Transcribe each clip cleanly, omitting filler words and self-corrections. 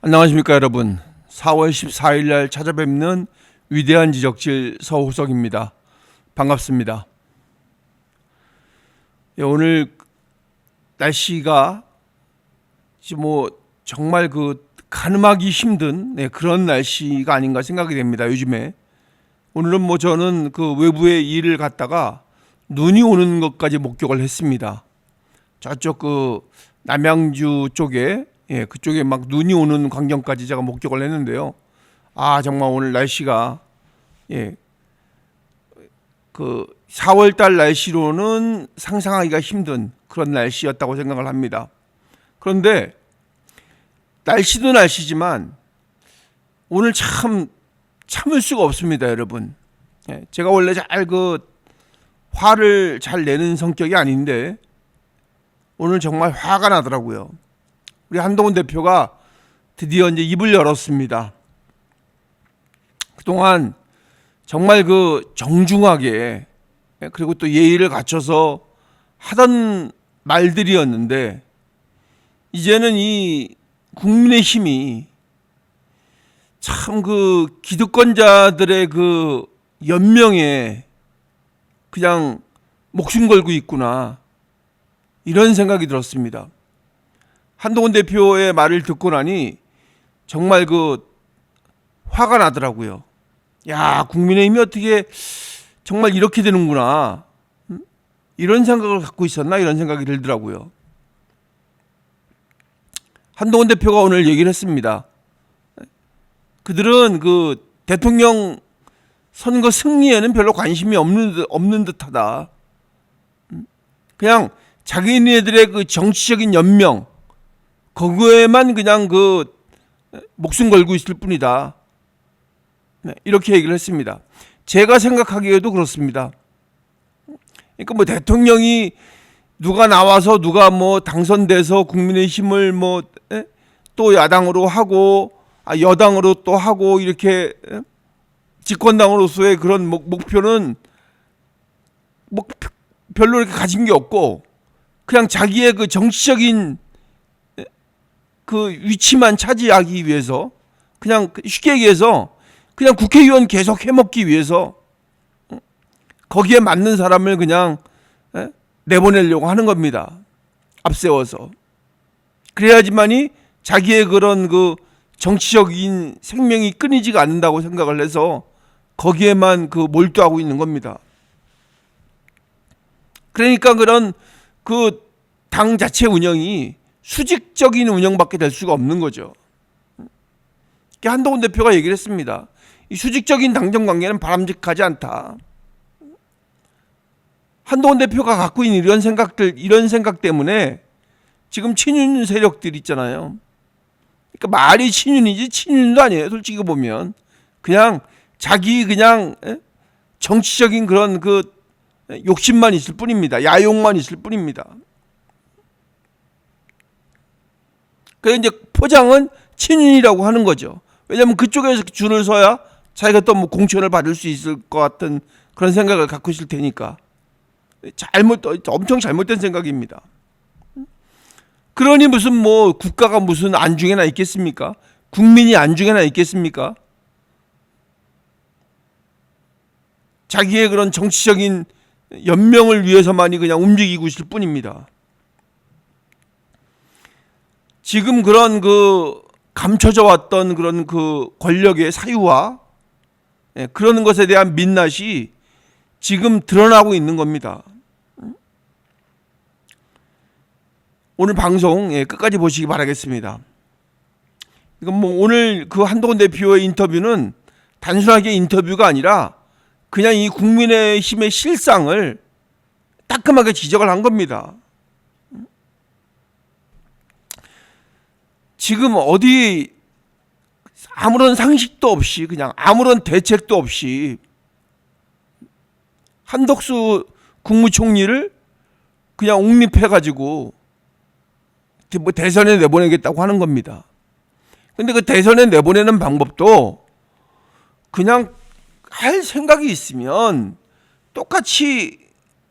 안녕하십니까 여러분. 4월 14일 날 찾아뵙는 위대한 지적질 서호석입니다. 반갑습니다. 오늘 날씨가 정말 가늠하기 힘든 그런 날씨가 아닌가 생각이 됩니다. 요즘에 오늘은 저는 외부에 일을 갔다가 눈이 오는 것까지 목격을 했습니다. 저쪽 남양주 쪽에 그쪽에 막 눈이 오는 광경까지 제가 목격을 했는데요. 정말 오늘 날씨가 4월 달 날씨로는 상상하기가 힘든 그런 날씨였다고 생각을 합니다. 그런데 날씨도 날씨지만 오늘 참 참을 수가 없습니다, 여러분. 제가 원래 화를 잘 내는 성격이 아닌데 오늘 정말 화가 나더라고요. 우리 한동훈 대표가 드디어 이제 입을 열었습니다. 그동안 정말 정중하게 그리고 또 예의를 갖춰서 하던 말들이었는데 이제는 이 국민의힘이 참 기득권자들의 연명에 그냥 목숨 걸고 있구나, 이런 생각이 들었습니다. 한동훈 대표의 말을 듣고 나니 정말 화가 나더라고요. 국민의힘이 어떻게 정말 이렇게 되는구나, 이런 생각을 갖고 있었나, 이런 생각이 들더라고요. 한동훈 대표가 오늘 얘기를 했습니다. 그들은 대통령 선거 승리에는 별로 관심이 없는 듯하다. 그냥 자기네들의 정치적인 연명, 거기에만 그냥 목숨 걸고 있을 뿐이다. 이렇게 얘기를 했습니다. 제가 생각하기에도 그렇습니다. 그러니까 대통령이 누가 나와서 누가 당선돼서 국민의힘을 또 야당으로 하고 여당으로 또 하고 이렇게 집권당으로서의 그런 목표는 별로 이렇게 가진 게 없고 그냥 자기의 정치적인 위치만 차지하기 위해서, 그냥 쉽게 얘기해서 그냥 국회의원 계속 해먹기 위해서 거기에 맞는 사람을 그냥 내보내려고 하는 겁니다. 앞세워서. 그래야지만이 자기의 그런 정치적인 생명이 끊이지가 않는다고 생각을 해서 거기에만 몰두하고 있는 겁니다. 그러니까 그런 당 자체 운영이 수직적인 운영밖에 될 수가 없는 거죠. 한동훈 대표가 얘기를 했습니다. 이 수직적인 당정 관계는 바람직하지 않다. 한동훈 대표가 갖고 있는 이런 생각 때문에 지금 친윤 세력들 있잖아요. 그러니까 말이 친윤이지 친윤도 아니에요. 솔직히 보면 그냥 자기 정치적인 그런 욕심만 있을 뿐입니다. 야욕만 있을 뿐입니다. 그래서 이제 포장은 친윤이라고 하는 거죠. 왜냐하면 그쪽에서 줄을 서야 자기가 또 공천을 받을 수 있을 것 같은 그런 생각을 갖고 있을 테니까 엄청 잘못된 생각입니다. 그러니 무슨 국가가 무슨 안중에나 있겠습니까? 국민이 안중에나 있겠습니까? 자기의 그런 정치적인 연명을 위해서만이 그냥 움직이고 있을 뿐입니다. 지금 그런 감춰져 왔던 그런 권력의 사유화, 그러는 것에 대한 민낯이 지금 드러나고 있는 겁니다. 오늘 방송 끝까지 보시기 바라겠습니다. 이건 오늘 한동훈 대표의 인터뷰는 단순하게 인터뷰가 아니라 그냥 이 국민의힘의 실상을 따끔하게 지적을 한 겁니다. 지금 어디 아무런 상식도 없이 그냥 아무런 대책도 없이 한덕수 국무총리를 그냥 옹립해가지고 대선에 내보내겠다고 하는 겁니다. 근데 대선에 내보내는 방법도 그냥 할 생각이 있으면 똑같이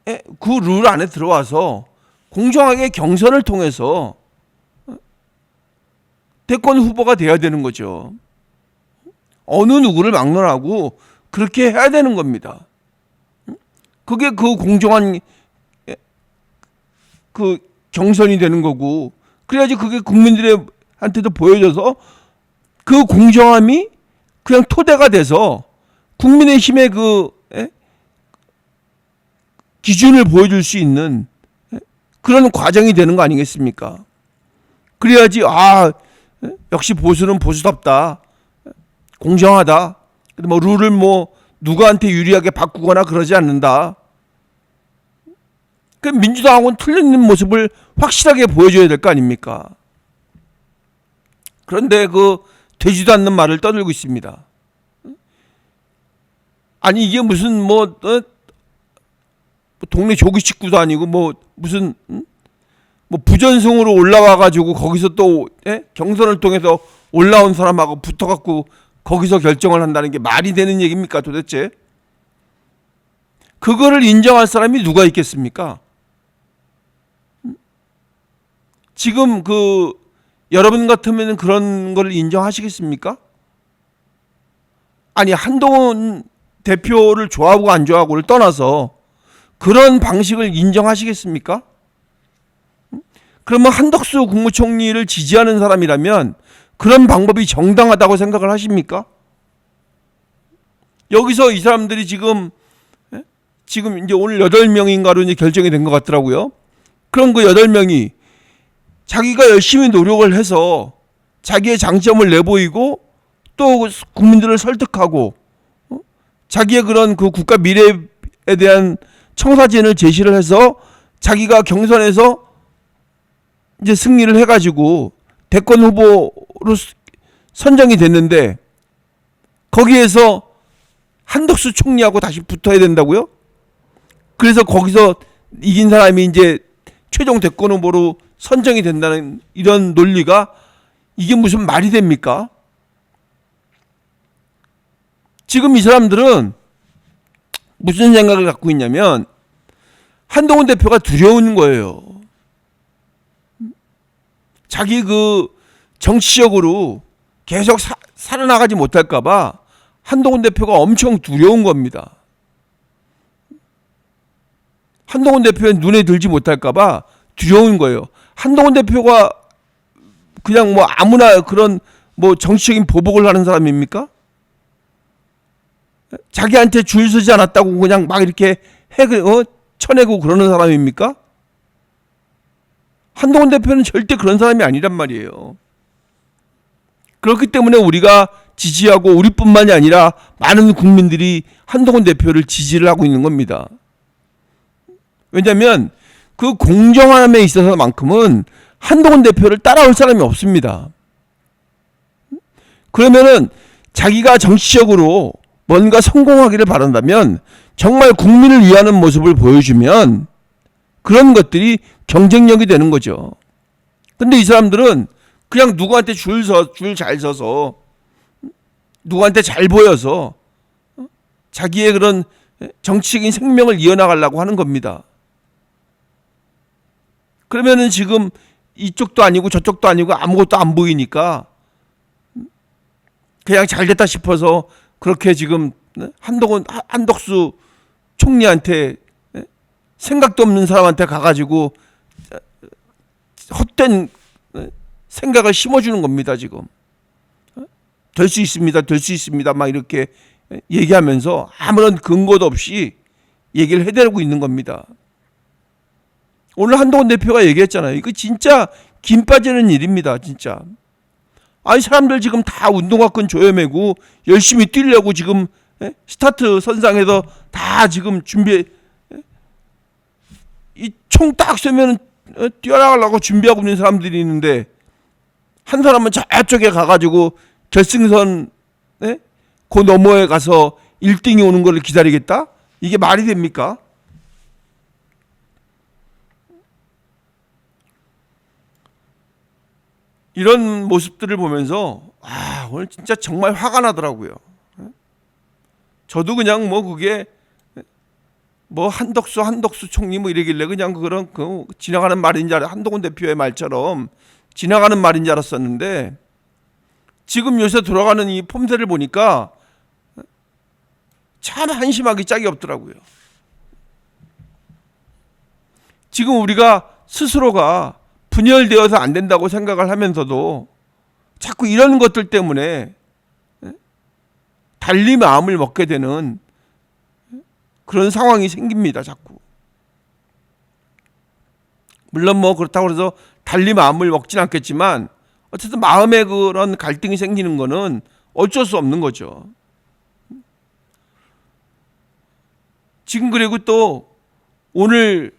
룰 안에 들어와서 공정하게 경선을 통해서 대권 후보가 돼야 되는 거죠. 어느 누구를 막론하고 그렇게 해야 되는 겁니다. 그게 그 공정한 그 경선이 되는 거고, 그래야지 그게 국민들한테도 보여져서 그 공정함이 그냥 토대가 돼서 국민의힘의 그 기준을 보여줄 수 있는 그런 과정이 되는 거 아니겠습니까? 그래야지 역시 보수는 보수답다, 공정하다, 뭐 룰을 뭐 누구한테 유리하게 바꾸거나 그러지 않는다. 그 민주당하고는 틀린 모습을 확실하게 보여줘야 될 거 아닙니까? 그런데 그 되지도 않는 말을 떠들고 있습니다. 아니 이게 무슨 동네 조기 식구도 아니고 무슨 부전승으로 올라와 가지고 거기서 또 경선을 통해서 올라온 사람하고 붙어갖고 거기서 결정을 한다는 게 말이 되는 얘기입니까 도대체? 그거를 인정할 사람이 누가 있겠습니까? 지금 여러분 같으면 그런 걸 인정하시겠습니까? 아니 한동훈 대표를 좋아하고 안 좋아하고를 떠나서 그런 방식을 인정하시겠습니까? 그러면 한덕수 국무총리를 지지하는 사람이라면 그런 방법이 정당하다고 생각을 하십니까? 여기서 이 사람들이 지금 이제 오늘 8명인가로 이제 결정이 된 것 같더라고요. 그럼 그 8명이 자기가 열심히 노력을 해서 자기의 장점을 내보이고 또 국민들을 설득하고 자기의 그런 그 국가 미래에 대한 청사진을 제시를 해서 자기가 경선에서 이제 승리를 해가지고 대권 후보로 선정이 됐는데 거기에서 한덕수 총리하고 다시 붙어야 된다고요? 그래서 거기서 이긴 사람이 이제 최종 대권 후보로 선정이 된다는 이런 논리가 이게 무슨 말이 됩니까? 지금 이 사람들은 무슨 생각을 갖고 있냐면 한동훈 대표가 두려운 거예요. 자기 정치적으로 계속 살아나가지 못할까 봐 한동훈 대표가 엄청 두려운 겁니다. 한동훈 대표의 눈에 들지 못할까 봐 두려운 거예요. 한동훈 대표가 그냥 아무나 그런 정치적인 보복을 하는 사람입니까? 자기한테 줄 서지 않았다고 그냥 막 이렇게 쳐내고 그러는 사람입니까? 한동훈 대표는 절대 그런 사람이 아니란 말이에요. 그렇기 때문에 우리가 지지하고 우리뿐만이 아니라 많은 국민들이 한동훈 대표를 지지를 하고 있는 겁니다. 왜냐하면 그 공정함에 있어서만큼은 한동훈 대표를 따라올 사람이 없습니다. 그러면은 자기가 정치적으로 뭔가 성공하기를 바란다면 정말 국민을 위하는 모습을 보여주면 그런 것들이 경쟁력이 되는 거죠. 근데 이 사람들은 그냥 누구한테 줄 잘 서서 누구한테 잘 보여서 자기의 그런 정치적인 생명을 이어나가려고 하는 겁니다. 그러면은 지금 이쪽도 아니고 저쪽도 아니고 아무것도 안 보이니까 그냥 잘 됐다 싶어서 그렇게 지금 한덕수 총리한테 생각도 없는 사람한테 가가지고 헛된 생각을 심어주는 겁니다. 지금 될 수 있습니다, 될 수 있습니다 막 이렇게 얘기하면서 아무런 근거도 없이 얘기를 해대고 있는 겁니다. 오늘 한동훈 대표가 얘기했잖아요. 이거 진짜 김 빠지는 일입니다. 진짜. 아니 사람들 지금 다 운동화끈 조여매고 열심히 뛰려고 지금 스타트 선상에서 다 지금 준비, 이 총 딱 쏘면 뛰어나가려고 준비하고 있는 사람들이 있는데 한 사람은 저쪽에 가가지고 결승선 그 너머에 가서 1등이 오는 걸 기다리겠다? 이게 말이 됩니까? 이런 모습들을 보면서 오늘 진짜 정말 화가 나더라고요. 저도 그냥 그게 한덕수 총리 이러길래 그냥 지나가는 말인 줄 한동훈 대표의 말처럼 지나가는 말인 줄 알았었는데 지금 요새 돌아가는 이 폼새를 보니까 참 한심하기 짝이 없더라고요. 지금 우리가 스스로가 분열되어서 안 된다고 생각을 하면서도 자꾸 이런 것들 때문에 달리 마음을 먹게 되는 그런 상황이 생깁니다. 자꾸. 물론 뭐 그렇다고 해서 달리 마음을 먹진 않겠지만 어쨌든 마음에 그런 갈등이 생기는 거는 어쩔 수 없는 거죠. 지금 그리고 또 오늘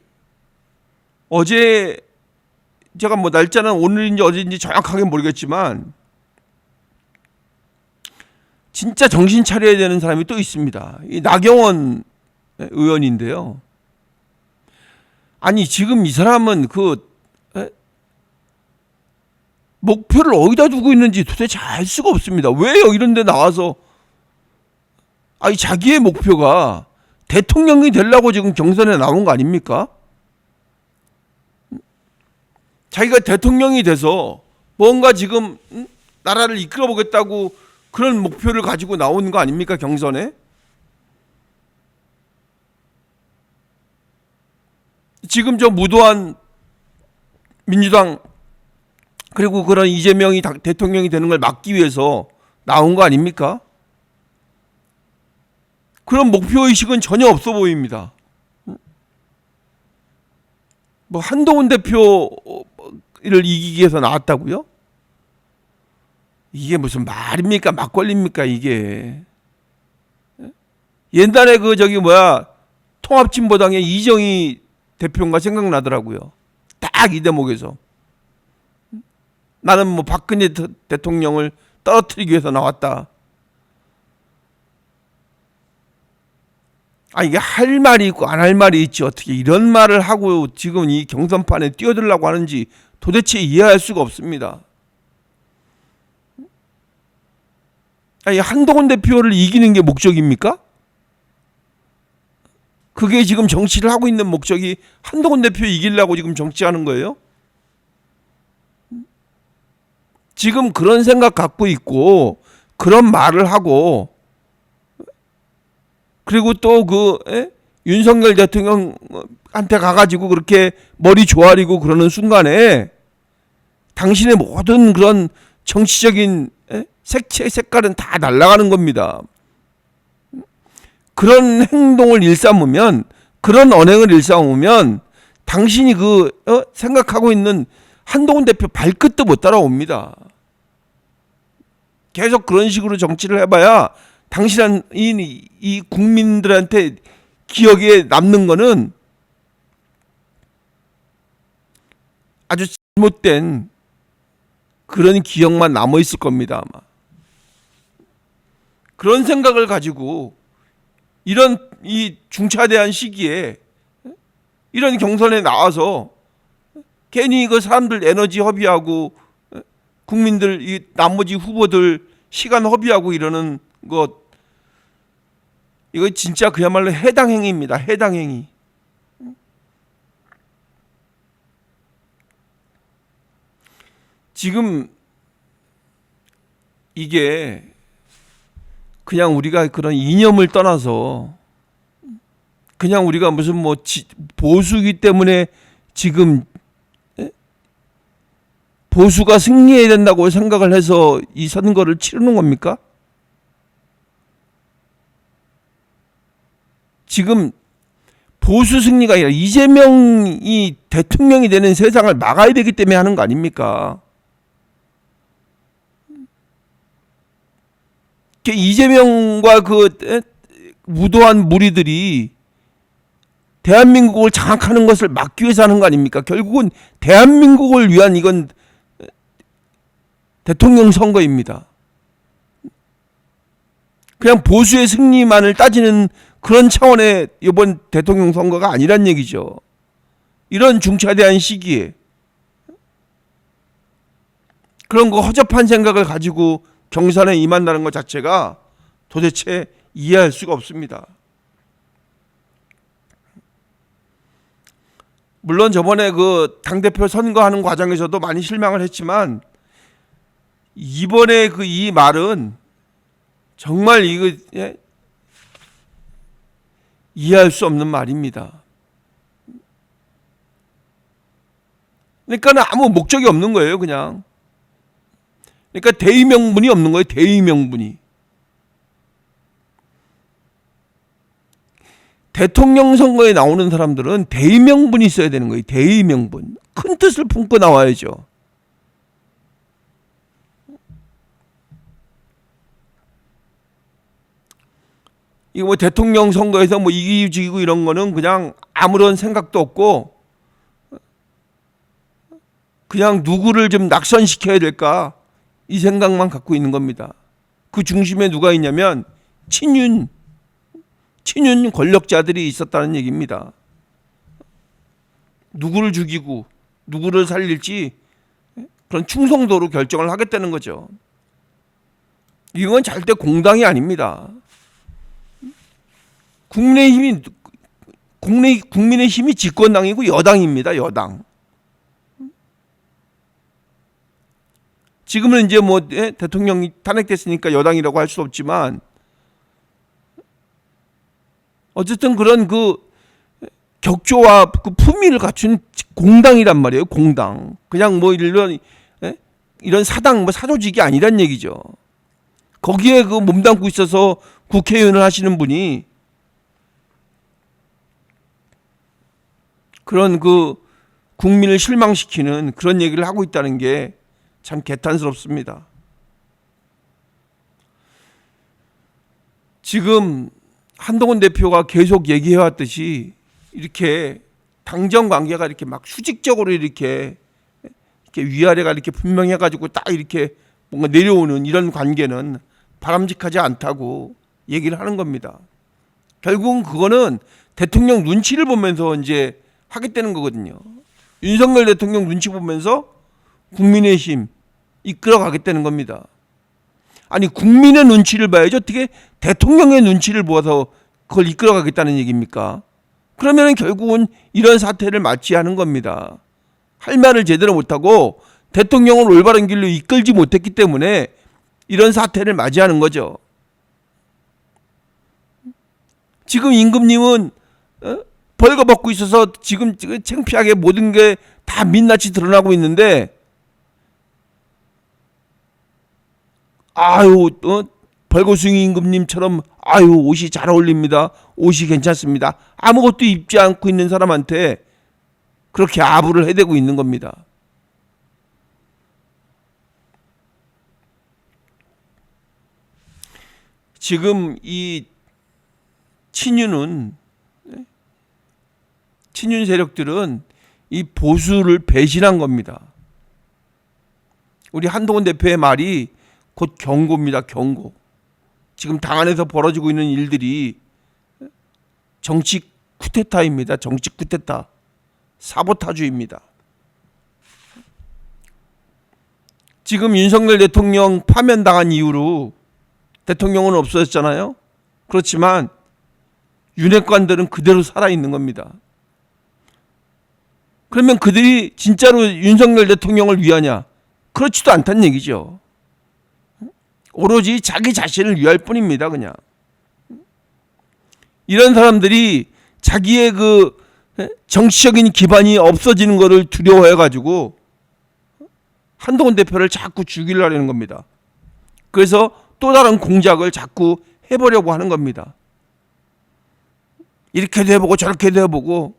어제 제가 뭐 날짜는 오늘인지 어제인지 정확하게 모르겠지만 진짜 정신 차려야 되는 사람이 또 있습니다. 이 나경원 의원인데요. 아니 지금 이 사람은 그 목표를 어디다 두고 있는지 도대체 알 수가 없습니다. 왜 이런 데 나와서 아니 자기의 목표가 대통령이 되려고 지금 경선에 나온 거 아닙니까? 자기가 대통령이 돼서 뭔가 지금 나라를 이끌어 보겠다고 그런 목표를 가지고 나오는 거 아닙니까? 경선에. 지금 저 무도한 민주당 그리고 그런 이재명이 대통령이 되는 걸 막기 위해서 나온 거 아닙니까? 그런 목표의식은 전혀 없어 보입니다. 뭐 한동훈 대표를 이기기 위해서 나왔다고요? 이게 무슨 말입니까? 막걸리입니까? 이게. 옛날에 그 저기 뭐야 통합진보당의 이정희 대표가 생각나더라고요. 딱 이 대목에서. 나는 뭐 박근혜 대통령을 떨어뜨리기 위해서 나왔다. 아 이게 할 말이 있고 안 할 말이 있지 어떻게 이런 말을 하고 지금 이 경선판에 뛰어들려고 하는지 도대체 이해할 수가 없습니다. 아니 한동훈 대표를 이기는 게 목적입니까? 그게 지금 정치를 하고 있는 목적이 한동훈 대표 이기려고 지금 정치하는 거예요? 지금 그런 생각 갖고 있고 그런 말을 하고 그리고 또 그 윤석열 대통령한테 가가지고 그렇게 머리 조아리고 그러는 순간에 당신의 모든 그런 정치적인 색깔은 다 날아가는 겁니다. 그런 행동을 일삼으면 그런 언행을 일삼으면 당신이 그 생각하고 있는 한동훈 대표 발끝도 못 따라옵니다. 계속 그런 식으로 정치를 해봐야 당신은 이 국민들한테 기억에 남는 거는 아주 잘못된 그런 기억만 남아 있을 겁니다. 아마. 그런 생각을 가지고 이런 이 중차대한 시기에 이런 경선에 나와서 괜히 그 사람들 에너지 허비하고 국민들 이 나머지 후보들 시간 허비하고 이러는 것 이거 진짜 그야말로 해당 행위입니다. 해당 행위. 지금 이게 그냥 우리가 그런 이념을 떠나서 그냥 우리가 무슨 뭐 보수기 때문에 지금 보수가 승리해야 된다고 생각을 해서 이 선거를 치르는 겁니까? 지금 보수 승리가 아니라 이재명이 대통령이 되는 세상을 막아야 되기 때문에 하는 거 아닙니까? 이재명과 그 무도한 무리들이 대한민국을 장악하는 것을 막기 위해서 하는 거 아닙니까? 결국은 대한민국을 위한 이건 대통령 선거입니다. 그냥 보수의 승리만을 따지는 그런 차원의 이번 대통령 선거가 아니란 얘기죠. 이런 중차대한 시기에 그런 거 허접한 생각을 가지고 경선에 임한다는 것 자체가 도대체 이해할 수가 없습니다. 물론 저번에 그 당대표 선거하는 과정에서도 많이 실망을 했지만 이번에 그 이 말은 정말 이거 이해할 수 없는 말입니다. 그러니까 아무 목적이 없는 거예요, 그냥. 그러니까 대의 명분이 없는 거예요, 대의 명분이. 대통령 선거에 나오는 사람들은 대의 명분이 있어야 되는 거예요, 대의 명분. 큰 뜻을 품고 나와야죠. 이거 뭐 대통령 선거에서 뭐 이기고 지고 이런 거는 그냥 아무런 생각도 없고 그냥 누구를 좀 낙선시켜야 될까 이 생각만 갖고 있는 겁니다. 그 중심에 누가 있냐면 친윤 권력자들이 있었다는 얘기입니다. 누구를 죽이고 누구를 살릴지 그런 충성도로 결정을 하겠다는 거죠. 이건 절대 공당이 아닙니다. 국민의힘이 집권당이고 여당입니다. 여당. 지금은 이제 뭐 대통령이 탄핵됐으니까 여당이라고 할 수 없지만 어쨌든 그런 그 격조와 그 품위를 갖춘 공당이란 말이에요. 공당. 그냥 뭐 이런 사당 뭐 사조직이 아니란 얘기죠. 거기에 그 몸담고 있어서 국회의원을 하시는 분이 그런 그 국민을 실망시키는 그런 얘기를 하고 있다는 게 참 개탄스럽습니다. 지금 한동훈 대표가 계속 얘기해왔듯이 이렇게 당정 관계가 이렇게 막 수직적으로 이렇게 위아래가 이렇게 분명해가지고 딱 이렇게 뭔가 내려오는 이런 관계는 바람직하지 않다고 얘기를 하는 겁니다. 결국은 그거는 대통령 눈치를 보면서 이제 하겠다는 거거든요. 윤석열 대통령 눈치 보면서 국민의힘 이끌어가겠다는 겁니다. 아니 국민의 눈치를 봐야지 어떻게 대통령의 눈치를 보아서 그걸 이끌어가겠다는 얘기입니까? 그러면 결국은 이런 사태를 맞이하는 겁니다. 할 말을 제대로 못하고 대통령을 올바른 길로 이끌지 못했기 때문에 이런 사태를 맞이하는 거죠. 지금 임금님은 벌거벗고 있어서 지금 창피하게 모든 게 다 민낯이 드러나고 있는데 벌거숭이 임금님처럼 옷이 잘 어울립니다. 옷이 괜찮습니다. 아무것도 입지 않고 있는 사람한테 그렇게 아부를 해대고 있는 겁니다. 지금 이 친윤 세력들은 이 보수를 배신한 겁니다. 우리 한동훈 대표의 말이 곧 경고입니다. 경고. 지금 당 안에서 벌어지고 있는 일들이 정치 쿠데타입니다. 정치 쿠데타. 사보타주입니다. 지금 윤석열 대통령 파면당한 이후로 대통령은 없어졌잖아요. 그렇지만 윤핵관들은 그대로 살아있는 겁니다. 그러면 그들이 진짜로 윤석열 대통령을 위하냐? 그렇지도 않다는 얘기죠. 오로지 자기 자신을 위할 뿐입니다. 그냥. 이런 사람들이 자기의 그 정치적인 기반이 없어지는 것을 두려워해가지고 한동훈 대표를 자꾸 죽이려 하는 겁니다. 그래서 또 다른 공작을 자꾸 해보려고 하는 겁니다. 이렇게도 해보고 저렇게도 해보고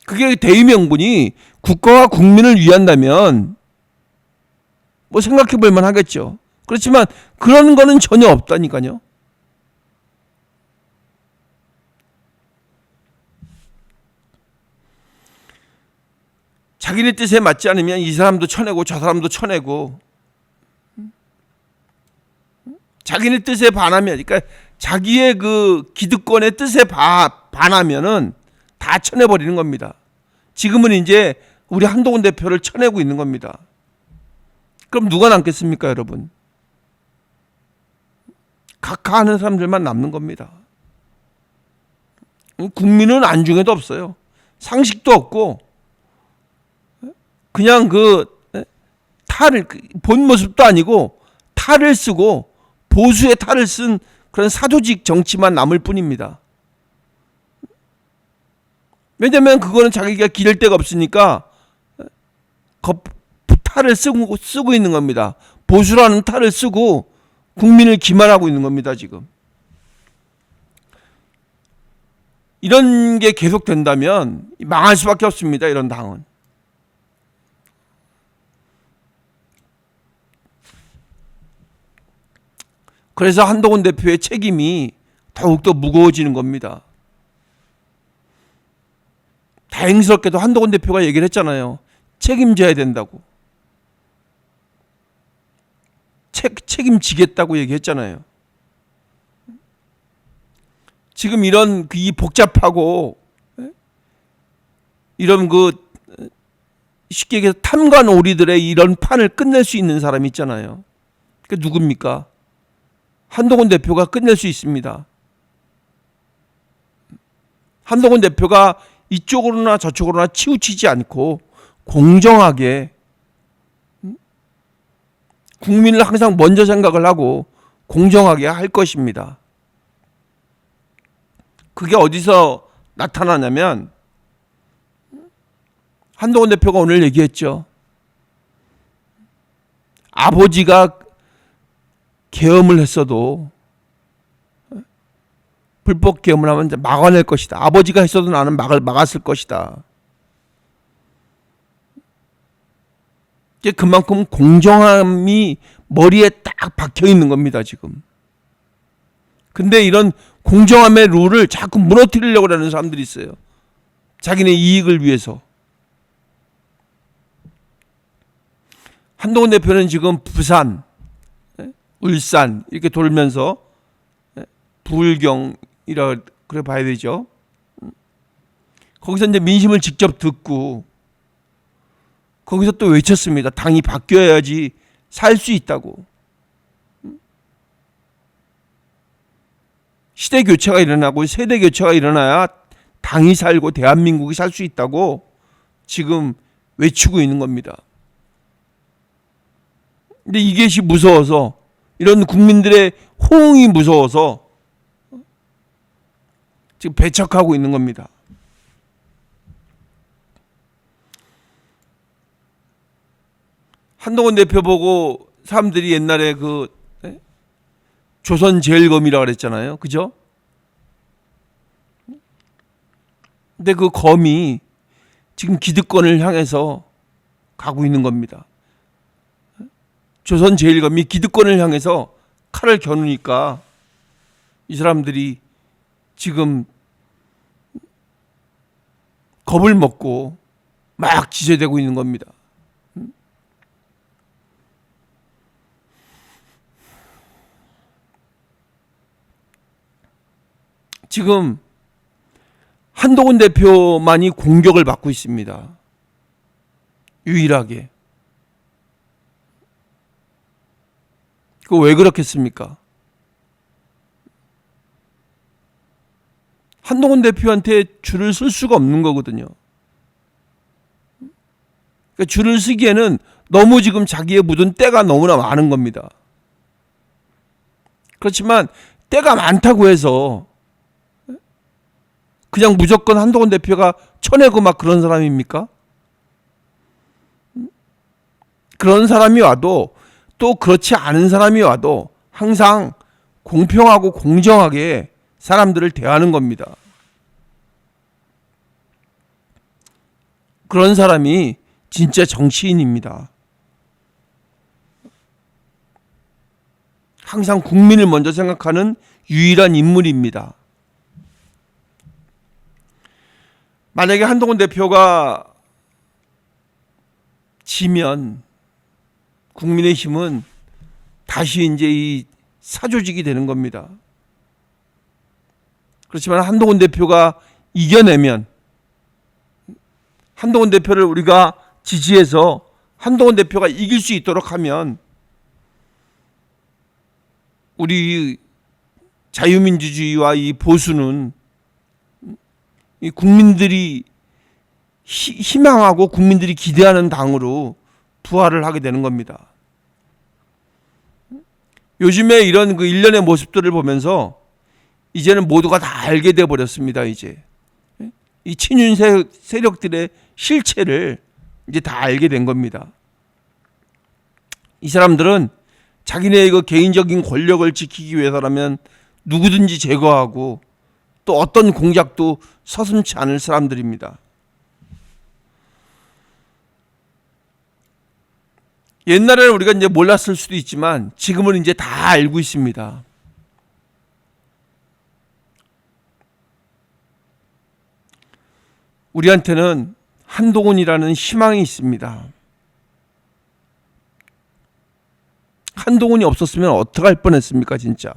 그게 대의 명분이 국가와 국민을 위한다면 뭐 생각해 볼 만 하겠죠. 그렇지만 그런 거는 전혀 없다니까요. 자기네 뜻에 맞지 않으면 이 사람도 쳐내고 저 사람도 쳐내고 자기네 뜻에 반하면 그러니까 자기의 그 기득권의 뜻에 반하면은 다 쳐내버리는 겁니다. 지금은 이제 우리 한동훈 대표를 쳐내고 있는 겁니다. 그럼 누가 남겠습니까, 여러분? 각하하는 사람들만 남는 겁니다. 국민은 안중에도 없어요. 상식도 없고 그냥 다 본 모습도 아니고 탈을 쓰고 보수의 탈을 쓴 그런 사조직 정치만 남을 뿐입니다. 왜냐하면 그거는 자기가 기댈 데가 없으니까 탈을 쓰고 있는 겁니다. 보수라는 탈을 쓰고 국민을 기만하고 있는 겁니다. 지금 이런 게 계속된다면 망할 수밖에 없습니다. 이런 당은. 그래서 한동훈 대표의 책임이 더욱더 무거워지는 겁니다. 다행스럽게도 한동훈 대표가 얘기를 했잖아요. 책임져야 된다고. 책임지겠다고 얘기했잖아요. 지금 이런 이 복잡하고 이런 쉽게 얘기해서 탐관오리들의 이런 판을 끝낼 수 있는 사람이 있잖아요. 그게 누굽니까? 한동훈 대표가 끝낼 수 있습니다. 한동훈 대표가 이쪽으로나 저쪽으로나 치우치지 않고 공정하게 국민을 항상 먼저 생각을 하고 공정하게 할 것입니다. 그게 어디서 나타나냐면 한동훈 대표가 오늘 얘기했죠. 아버지가 계엄을 했어도 불법 계엄을 하면 막아낼 것이다. 아버지가 했어도 나는 막았을 것이다. 그만큼 공정함이 머리에 딱 박혀 있는 겁니다, 지금. 근데 이런 공정함의 룰을 자꾸 무너뜨리려고 하는 사람들이 있어요. 자기네 이익을 위해서. 한동훈 대표는 지금 부산, 울산 이렇게 돌면서 부울경이라 그래 봐야 되죠. 거기서 이제 민심을 직접 듣고 거기서 또 외쳤습니다. 당이 바뀌어야지 살 수 있다고. 시대 교체가 일어나고 세대 교체가 일어나야 당이 살고 대한민국이 살 수 있다고 지금 외치고 있는 겁니다. 근데 이것이 무서워서 이런 국민들의 호응이 무서워서 지금 배척하고 있는 겁니다. 한동훈 대표 보고 사람들이 옛날에 조선제일검이라고 그랬잖아요. 그죠? 근데 그 검이 지금 기득권을 향해서 가고 있는 겁니다. 조선제일검이 기득권을 향해서 칼을 겨누니까 이 사람들이 지금 겁을 먹고 막 지저대고 있는 겁니다. 지금 한동훈 대표만이 공격을 받고 있습니다. 유일하게. 그거 왜 그렇겠습니까? 한동훈 대표한테 줄을 쓸 수가 없는 거거든요. 그러니까 줄을 쓰기에는 너무 지금 자기의 묻은 때가 너무나 많은 겁니다. 그렇지만 때가 많다고 해서 그냥 무조건 한동훈 대표가 쳐내고 막 그런 사람입니까? 그런 사람이 와도 또 그렇지 않은 사람이 와도 항상 공평하고 공정하게 사람들을 대하는 겁니다. 그런 사람이 진짜 정치인입니다. 항상 국민을 먼저 생각하는 유일한 인물입니다. 만약에 한동훈 대표가 지면 국민의힘은 다시 이제 이 사조직이 되는 겁니다. 그렇지만 한동훈 대표가 이겨내면 한동훈 대표를 우리가 지지해서 한동훈 대표가 이길 수 있도록 하면 우리 자유민주주의와 이 보수는 이 국민들이 희망하고 국민들이 기대하는 당으로 부활을 하게 되는 겁니다. 요즘에 이런 그 일련의 모습들을 보면서 이제는 모두가 다 알게 돼 버렸습니다. 이제 이 친윤 세력들의 실체를 이제 다 알게 된 겁니다. 이 사람들은 자기네의 그 개인적인 권력을 지키기 위해서라면 누구든지 제거하고 또 어떤 공작도 서슴지 않을 사람들입니다. 옛날에는 우리가 이제 몰랐을 수도 있지만 지금은 이제 다 알고 있습니다. 우리한테는 한동훈이라는 희망이 있습니다. 한동훈이 없었으면 어떡할 뻔했습니까, 진짜.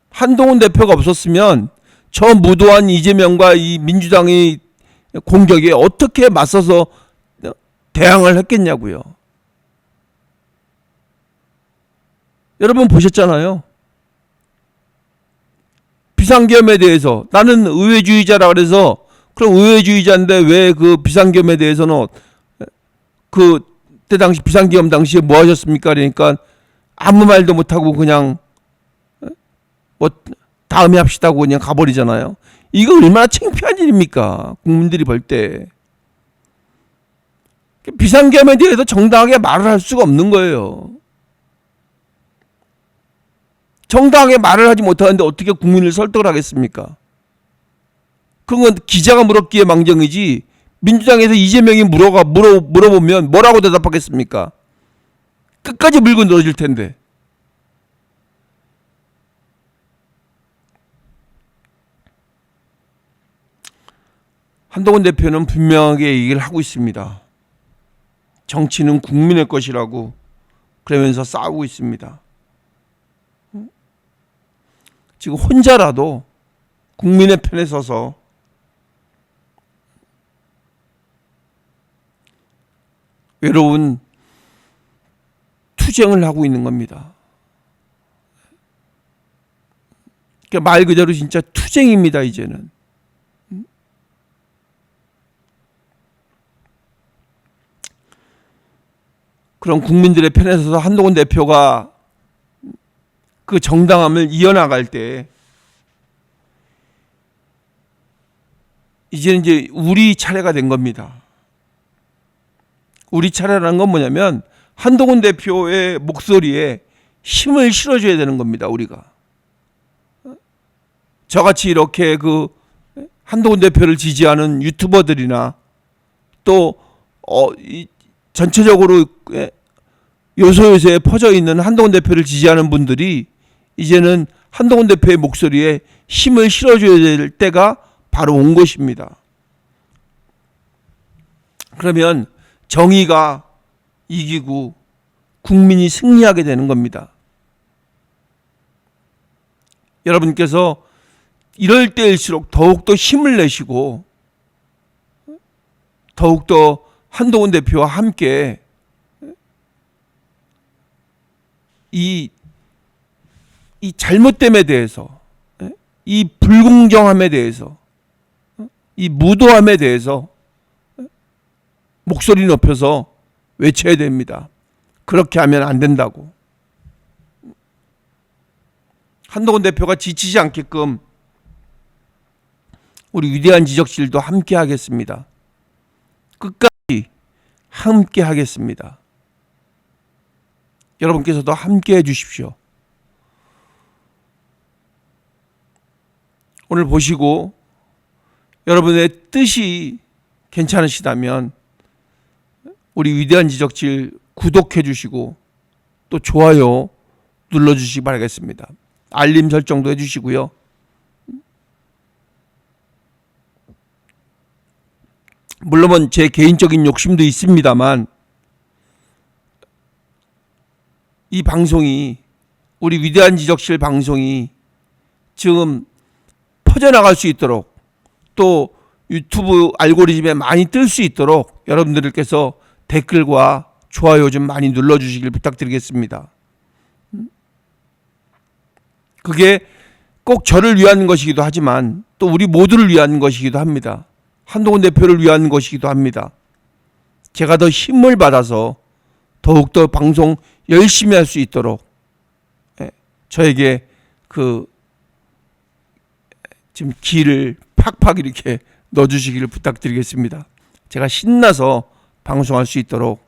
한동훈 대표가 없었으면 저 무도한 이재명과 이 민주당의 공격에 어떻게 맞서서 대항을 했겠냐고요. 여러분 보셨잖아요. 비상계엄에 대해서 나는 의회주의자라 그래서 그럼 의회주의자인데 왜 그 비상계엄에 대해서는 그때 당시 비상계엄 당시에 뭐 하셨습니까? 그러니까 아무 말도 못하고 그냥 뭐 다음에 합시다고 그냥 가버리잖아요. 이거 얼마나 창피한 일입니까? 국민들이 볼 때. 비상계엄에 대해서 정당하게 말을 할 수가 없는 거예요. 정당하게 말을 하지 못하는데 어떻게 국민을 설득을 하겠습니까? 그런 건 기자가 물었기에 망정이지 민주당에서 이재명이 물어보면 뭐라고 대답하겠습니까? 끝까지 물고 늘어질 텐데. 한동훈 대표는 분명하게 얘기를 하고 있습니다. 정치는 국민의 것이라고 그러면서 싸우고 있습니다. 지금 혼자라도 국민의 편에 서서 외로운 투쟁을 하고 있는 겁니다. 그러니까 말 그대로 진짜 투쟁입니다, 이제는. 그럼 국민들의 편에 서서 한동훈 대표가 그 정당함을 이어나갈 때 이제는 이제 우리 차례가 된 겁니다. 우리 차례라는 건 뭐냐면 한동훈 대표의 목소리에 힘을 실어줘야 되는 겁니다. 우리가 저같이 이렇게 그 한동훈 대표를 지지하는 유튜버들이나 또 전체적으로 요소요소에 퍼져 있는 한동훈 대표를 지지하는 분들이 이제는 한동훈 대표의 목소리에 힘을 실어줘야 될 때가 바로 온 것입니다. 그러면 정의가 이기고 국민이 승리하게 되는 겁니다. 여러분께서 이럴 때일수록 더욱더 힘을 내시고 더욱더 한동훈 대표와 함께 이 잘못됨에 대해서, 이 불공정함에 대해서, 이 무도함에 대해서 목소리 높여서 외쳐야 됩니다. 그렇게 하면 안 된다고. 한동훈 대표가 지치지 않게끔 우리 위대한 지적실도 함께 하겠습니다. 끝까지 함께 하겠습니다. 여러분께서도 함께 해 주십시오. 오늘 보시고 여러분의 뜻이 괜찮으시다면 우리 위대한 지적실 구독해 주시고 또 좋아요 눌러 주시기 바라겠습니다. 알림 설정도 해 주시고요. 물론 제 개인적인 욕심도 있습니다만 이 방송이 우리 위대한 지적실 방송이 지금 퍼져나갈 수 있도록 또 유튜브 알고리즘에 많이 뜰 수 있도록 여러분들께서 댓글과 좋아요 좀 많이 눌러주시길 부탁드리겠습니다. 그게 꼭 저를 위한 것이기도 하지만 또 우리 모두를 위한 것이기도 합니다. 한동훈 대표를 위한 것이기도 합니다. 제가 더 힘을 받아서 더욱더 방송 열심히 할 수 있도록 저에게 그 지금 기를 팍팍 이렇게 넣어주시기를 부탁드리겠습니다. 제가 신나서 방송할 수 있도록